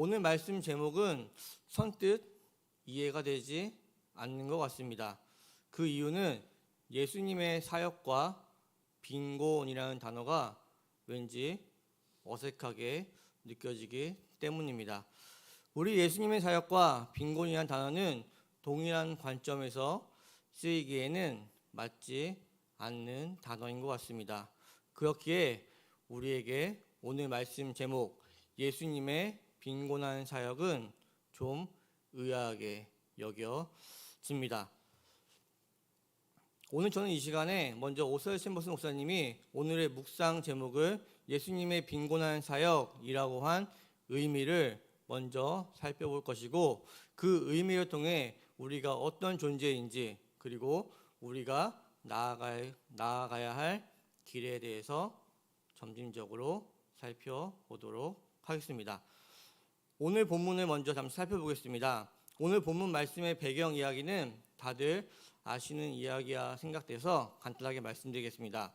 오늘 말씀 제목은 선뜻 이해가 되지 않는 것 같습니다. 그 이유는 예수님의 사역과 빈곤이라는 단어가 왠지 어색하게 느껴지기 때문입니다. 우리 예수님의 사역과 빈곤이라는 단어는 동일한 관점에서 쓰이기에는 맞지 않는 단어인 것 같습니다. 그렇기에 우리에게 오늘 말씀 제목 예수님의 빈곤한 사역은 좀 의아하게 여겨집니다. 오늘 저는 이 시간에 먼저 오서열 챔버스 목사님이 오늘의 묵상 제목을 예수님의 빈곤한 사역이라고 한 의미를 먼저 살펴볼 것이고, 그 의미를 통해 우리가 어떤 존재인지 그리고 우리가 나아가야 할 길에 대해서 점진적으로 살펴보도록 하겠습니다. 오늘 본문을 먼저 잠시 살펴보겠습니다. 오늘 본문 말씀의 배경 이야기는 다들 아시는 이야기가 생각돼서 간단하게 말씀드리겠습니다.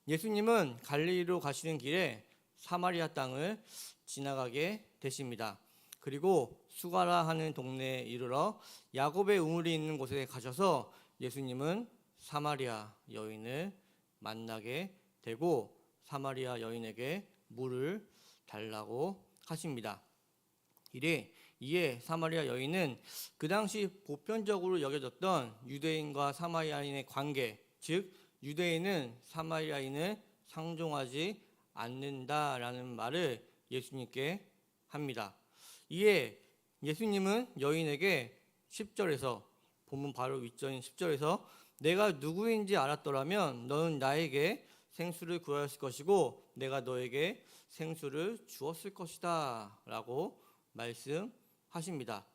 예수님은 갈릴리로 가시는 길에 사마리아 땅을 지나가게 되십니다. 그리고 수가라 하는 동네에 이르러 야곱의 우물이 있는 곳에 가셔서 예수님은 사마리아 여인을 만나게 되고 사마리아 여인에게 물을 달라고 하십니다. 이에 사마리아 여인은 그 당시 보편적으로 여겨졌던 유대인과 사마리아인의 관계, 즉 유대인은 사마리아인을 상종하지 않는다라는 말을 예수님께 합니다. 이에 예수님은 여인에게 10절에서 본문 바로 윗절인 10절에서 내가 누구인지 알았더라면 너는 나에게 생수를 구하였을 것이고 내가 너에게 생수를 주었을 것이다 라고 말씀하십니다.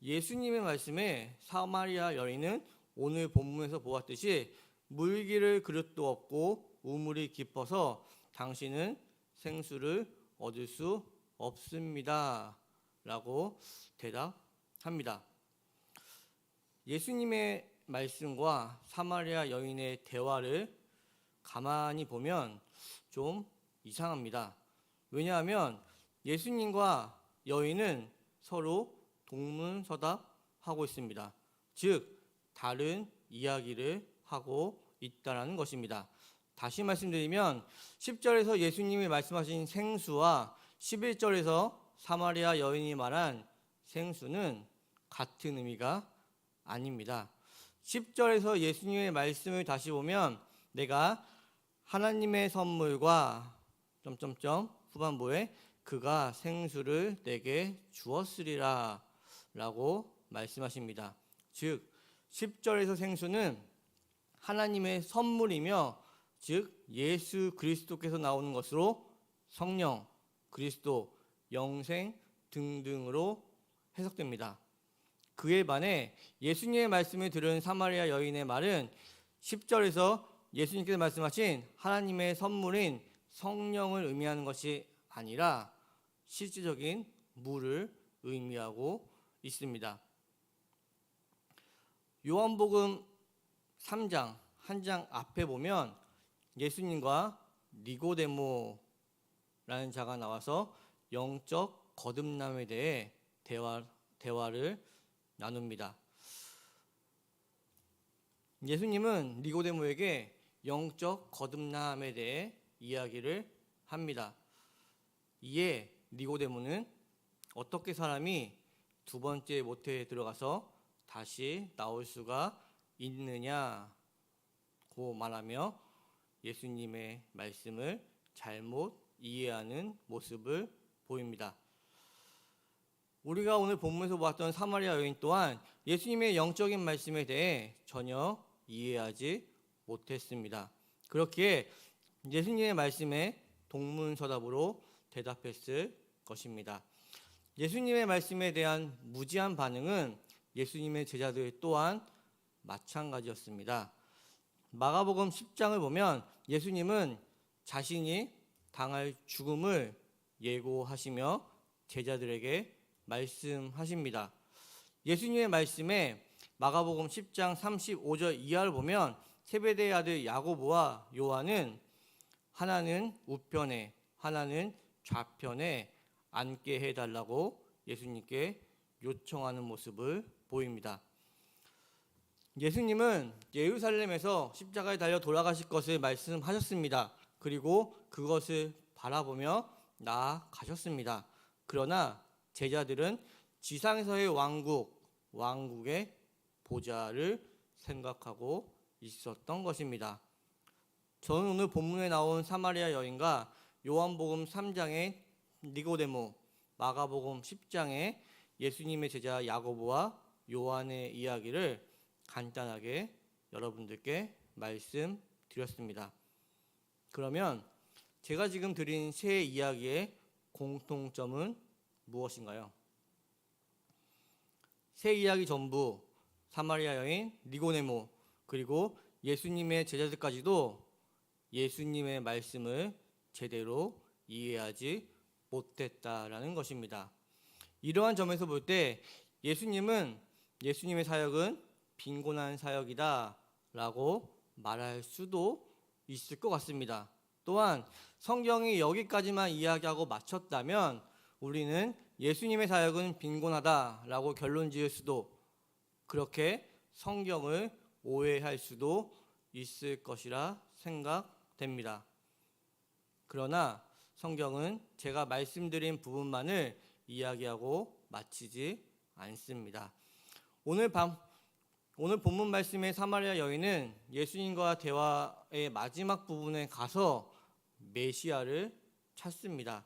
예수님의 말씀에 사마리아 여인은 오늘 본문에서 보았듯이 물기를 그릇도 없고 우물이 깊어서 당신은 생수를 얻을 수 없습니다 라고 대답합니다. 예수님의 말씀과 사마리아 여인의 대화를 가만히 보면 좀 이상합니다. 왜냐하면 예수님과 여인은 서로 동문서답하고 있습니다. 즉 다른 이야기를 하고 있다는 것입니다. 다시 말씀드리면 10절에서 예수님이 말씀하신 생수와 11절에서 사마리아 여인이 말한 생수는 같은 의미가 아닙니다. 10절에서 예수님의 말씀을 다시 보면 내가 하나님의 선물과 후반부에 그가 생수를 내게 주었으리라 라고 말씀하십니다. 즉 10절에서 생수는 하나님의 선물이며 즉 예수 그리스도께서 나오는 것으로 성령, 그리스도, 영생 등등으로 해석됩니다. 그에 반해 예수님의 말씀을 들은 사마리아 여인의 말은 10절에서 예수님께서 말씀하신 하나님의 선물인 성령을 의미하는 것이 아니라 실질적인 물을 의미하고 있습니다. 요한복음 3장 한 장 앞에 보면 예수님과 니고데모라는 자가 나와서 영적 거듭남에 대해 대화를 나눕니다. 예수님은 니고데모에게 영적 거듭남에 대해 이야기를 합니다. 이에 니고데모는 어떻게 사람이 두 번째 모태에 들어가서 다시 나올 수가 있느냐고 말하며 예수님의 말씀을 잘못 이해하는 모습을 보입니다. 우리가 오늘 본문에서 보았던 사마리아 여인 또한 예수님의 영적인 말씀에 대해 전혀 이해하지 못했습니다. 그렇기에 예수님의 말씀에 동문서답으로 대답했을 것입니다. 예수님의 말씀에 대한 무지한 반응은 예수님의 제자들 또한 마찬가지였습니다. 마가복음 10장을 보면 예수님은 자신이 당할 죽음을 예고하시며 제자들에게 말씀하십니다. 예수님의 말씀에 마가복음 10장 35절 이하를 보면 세베대의 아들 야고보와 요한은 하나는 우편에 하나는 좌편에 앉게 해달라고 예수님께 요청하는 모습을 보입니다. 예수님은 예루살렘에서 십자가에 달려 돌아가실 것을 말씀하셨습니다. 그리고 그것을 바라보며 나아가셨습니다. 그러나 제자들은 지상에서의 왕국의 보좌를 생각하고 있었던 것입니다. 저는 오늘 본문에 나온 사마리아 여인과 요한복음 3장의 니고데모, 마가복음 10장의 예수님의 제자 야고보와 요한의 이야기를 간단하게 여러분들께 말씀드렸습니다. 그러면 제가 지금 드린 세 이야기의 공통점은 무엇인가요? 세 이야기 전부 사마리아 여인, 니고데모, 그리고 예수님의 제자들까지도 예수님의 말씀을 제대로 이해하지 못했다라는 것입니다. 이러한 점에서 볼 때 예수님의 사역은 빈곤한 사역이다 라고 말할 수도 있을 것 같습니다. 또한 성경이 여기까지만 이야기하고 마쳤다면 우리는 예수님의 사역은 빈곤하다 라고 결론 지을 수도, 그렇게 성경을 오해할 수도 있을 것이라 생각됩니다. 그러나 성경은 제가 말씀드린 부분만을 이야기하고 마치지 않습니다. 오늘 본문 말씀의 사마리아 여인은 예수님과 대화의 마지막 부분에 가서 메시아를 찾습니다.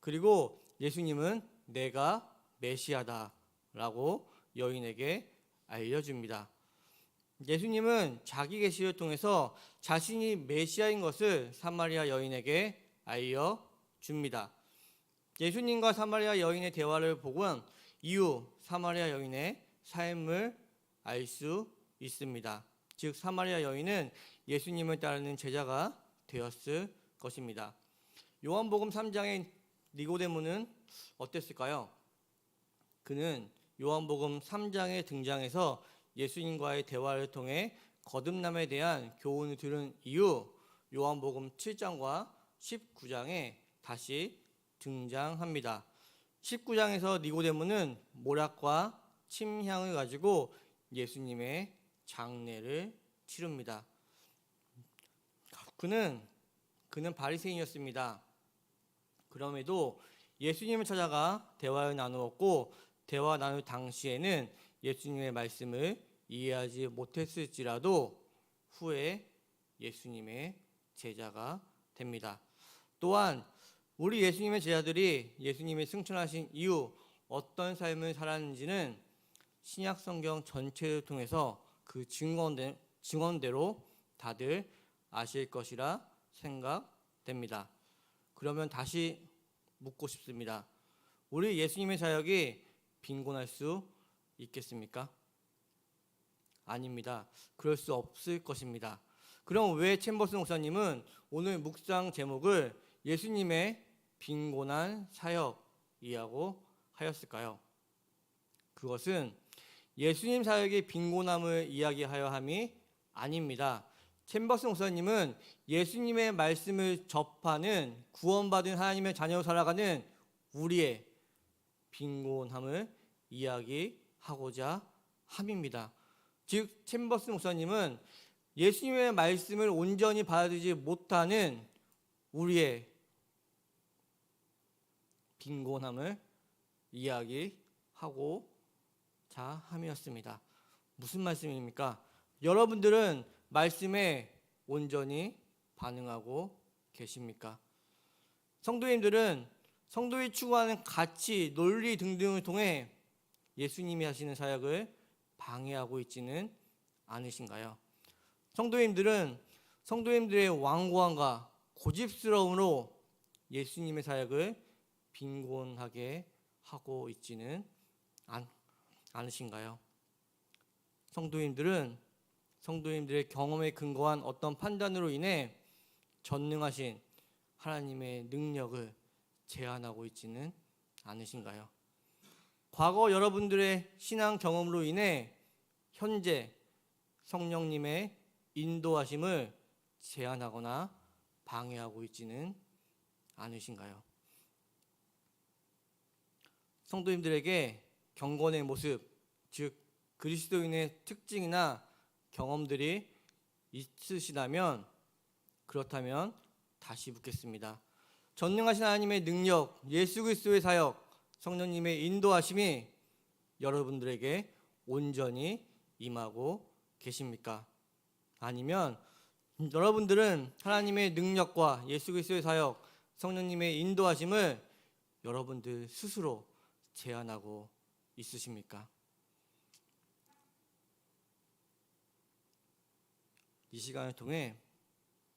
그리고 예수님은 내가 메시아다 라고 여인에게 알려줍니다. 예수님은 자기 계시를 통해서 자신이 메시아인 것을 사마리아 여인에게 알려줍니다. 예수님과 사마리아 여인의 대화를 보곤 이후 사마리아 여인의 삶을 알 수 있습니다. 즉 사마리아 여인은 예수님을 따르는 제자가 되었을 것입니다. 요한복음 3장의 니고데모는 어땠을까요? 그는 요한복음 3장에 등장해서 예수님과의 대화를 통해 거듭남에 대한 교훈을 들은 이후 요한복음 7장과 19장에 다시 등장합니다. 19장에서 니고데모는 모략과 침향을 가지고 예수님의 장례를 치릅니다. 그는 바리새인이었습니다. 그럼에도 예수님을 찾아가 대화를 나누었고 대화 나눌 당시에는 예수님의 말씀을 이해하지 못했을지라도 후에 예수님의 제자가 됩니다. 또한 우리 예수님의 제자들이 예수님이 승천하신 이후 어떤 삶을 살았는지는 신약 성경 전체를 통해서 그 증언대로 다들 아실 것이라 생각됩니다. 그러면 다시 묻고 싶습니다. 우리 예수님의 사역이 빈곤할 수 있겠습니까? 아닙니다. 그럴 수 없을 것입니다. 그럼 왜 챔버스 목사님은 오늘 묵상 제목을 예수님의 빈곤한 사역이라고 하였을까요? 그것은 예수님 사역의 빈곤함을 이야기하여 함이 아닙니다. 챔버스 목사님은 예수님의 말씀을 접하는 구원받은 하나님의 자녀로 살아가는 우리의 빈곤함을 이야기하고자 함입니다. 즉 챔버스 목사님은 예수님의 말씀을 온전히 받아들이지 못하는 우리의 빈곤함을 이야기하고자 함이었습니다. 무슨 말씀입니까? 여러분들은 말씀에 온전히 반응하고 계십니까? 성도들이 추구하는 가치, 논리 등등을 통해 예수님이 하시는 사역을 방해하고 있지는 않으신가요? 성도님들의 완고함과 고집스러움으로 예수님의 사역을 빈곤하게 하고 있지는 않으신가요? 성도님들의 경험에 근거한 어떤 판단으로 인해 전능하신 하나님의 능력을 제한하고 있지는 않으신가요? 과거 여러분들의 신앙 경험으로 인해 현재 성령님의 인도하심을 제한하거나 방해하고 있지는 않으신가요? 성도님들에게 경건의 모습, 즉 그리스도인의 특징이나 경험들이 있으시다면, 그렇다면 다시 묻겠습니다. 전능하신 하나님의 능력, 예수 그리스도의 사역, 성령님의 인도하심이 여러분들에게 온전히 임하고 계십니까? 아니면 여러분들은 하나님의 능력과 예수 그리스도의 사역, 성령님의 인도하심을 여러분들 스스로 제한하고 있으십니까? 이 시간을 통해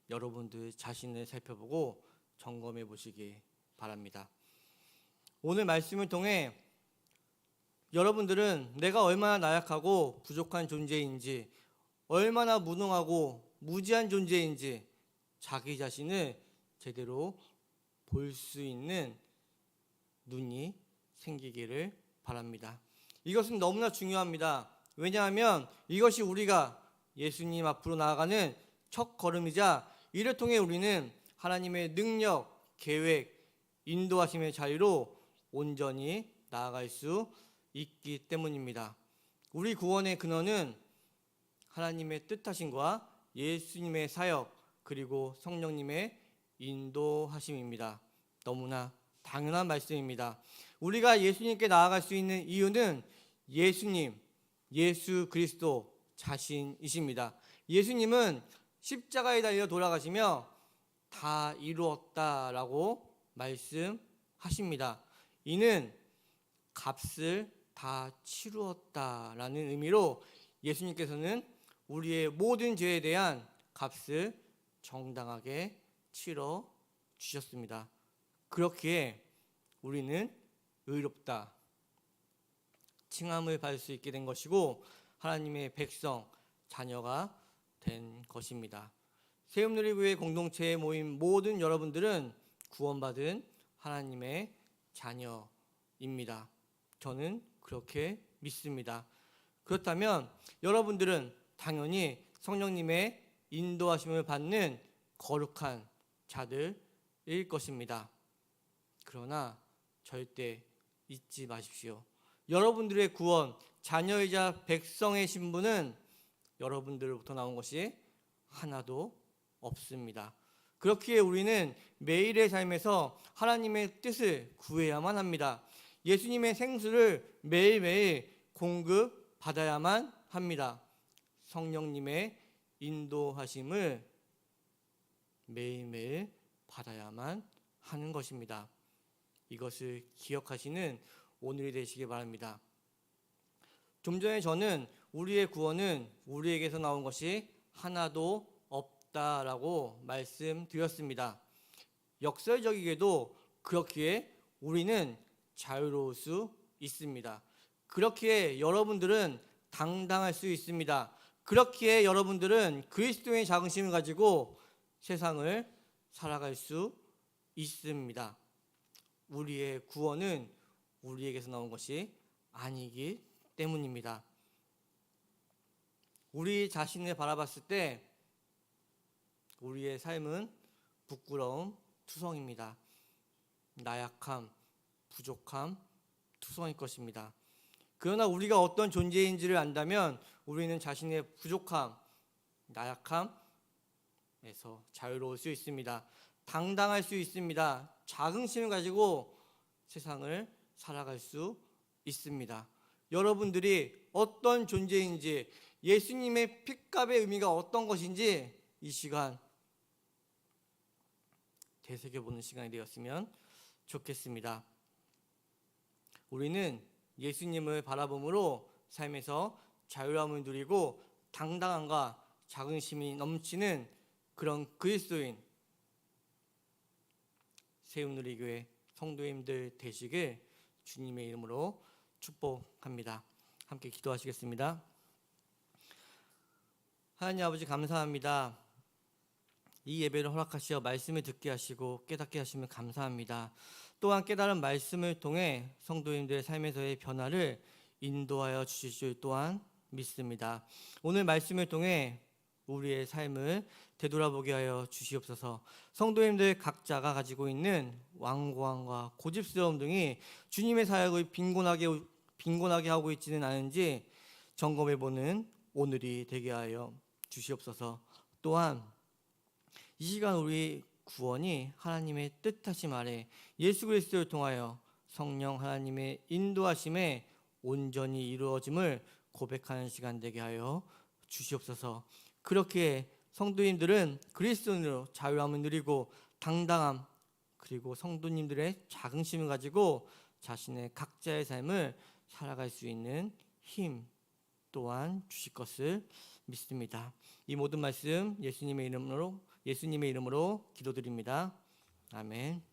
여러분들 자신을 살펴보고 점검해 보시기 바랍니다. 오늘 말씀을 통해 여러분들은 내가 얼마나 나약하고 부족한 존재인지, 얼마나 무능하고 무지한 존재인지 자기 자신을 제대로 볼 수 있는 눈이 생기기를 바랍니다. 이것은 너무나 중요합니다. 왜냐하면 이것이 우리가 예수님 앞으로 나아가는 첫 걸음이자, 이를 통해 우리는 하나님의 능력, 계획, 인도하심의 자리로 온전히 나아갈 수 있기 때문입니다. 우리 구원의 근원은 하나님의 뜻하심과 예수님의 사역, 그리고 성령님의 인도하심입니다. 너무나 당연한 말씀입니다. 우리가 예수님께 나아갈 수 있는 이유는 예수님, 예수 그리스도 자신이십니다. 예수님은 십자가에 달려 돌아가시며 다 이루었다라고 말씀하십니다. 이는 값을 다 치루었다라는 의미로 예수님께서는 우리의 모든 죄에 대한 값을 정당하게 치러 주셨습니다. 그렇기에 우리는 의롭다 칭함을 받을 수 있게 된 것이고, 하나님의 백성, 자녀가 된 것입니다. 세움누리교회 공동체에 모인 모든 여러분들은 구원받은 하나님의 자녀입니다. 저는 그렇게 믿습니다. 그렇다면 여러분들은 당연히 성령님의 인도하심을 받는 거룩한 자들일 것입니다. 그러나 절대 잊지 마십시오. 여러분들의 구원, 자녀이자 백성의 신분은 여러분들로부터 나온 것이 하나도 없습니다. 그렇기에 우리는 매일의 삶에서 하나님의 뜻을 구해야만 합니다. 예수님의 생수를 매일매일 공급받아야만 합니다. 성령님의 인도하심을 매일매일 받아야만 하는 것입니다. 이것을 기억하시는 오늘이 되시기 바랍니다. 좀 전에 저는 우리의 구원은 우리에게서 나온 것이 하나도 없다라고 말씀드렸습니다. 역설적이게도 그렇기에 우리는 자유로울 수 있습니다. 그렇기에 여러분들은 당당할 수 있습니다. 그렇기에 여러분들은 그리스도의 자긍심을 가지고 세상을 살아갈 수 있습니다. 우리의 구원은 우리에게서 나온 것이 아니기 때문입니다. 우리 자신을 바라봤을 때 우리의 삶은 부끄러움 투성입니다. 나약함, 부족함 투성일 것입니다. 그러나 우리가 어떤 존재인지를 안다면 우리는 자신의 부족함, 나약함에서 자유로울 수 있습니다. 당당할 수 있습니다. 자긍심을 가지고 세상을 살아갈 수 있습니다. 여러분들이 어떤 존재인지, 예수님의 핏값의 의미가 어떤 것인지 이 시간 되새겨보는 시간이 되었으면 좋겠습니다. 우리는 예수님을 바라봄으로 삶에서 자유함을 누리고 당당함과 자긍심이 넘치는 그런 그리스도인 세움누리교회 성도님들 되시길 주님의 이름으로 축복합니다. 함께 기도하시겠습니다. 하나님 아버지, 감사합니다. 이 예배를 허락하시어 말씀을 듣게 하시고 깨닫게 하시면 감사합니다. 또한 깨달은 말씀을 통해 성도님들의 삶에서의 변화를 인도하여 주실 줄 또한 믿습니다. 오늘 말씀을 통해 우리의 삶을 되돌아보게 하여 주시옵소서. 성도님들 각자가 가지고 있는 완고함과 고집스러움 등이 주님의 사역을 빈곤하게 하고 있지는 않은지 점검해보는 오늘이 되게 하여 주시옵소서. 또한 이 시간 우리 구원이 하나님의 뜻하심 아래 예수 그리스도를 통하여 성령 하나님의 인도하심에 온전히 이루어짐을 고백하는 시간 되게 하여 주시옵소서. 그렇게 성도님들은 그리스도인으로 자유함을 누리고 당당함, 그리고 성도님들의 자긍심을 가지고 자신의 각자의 삶을 살아갈 수 있는 힘 또한 주실 것을 믿습니다. 이 모든 말씀 예수님의 이름으로 기도드립니다. 아멘.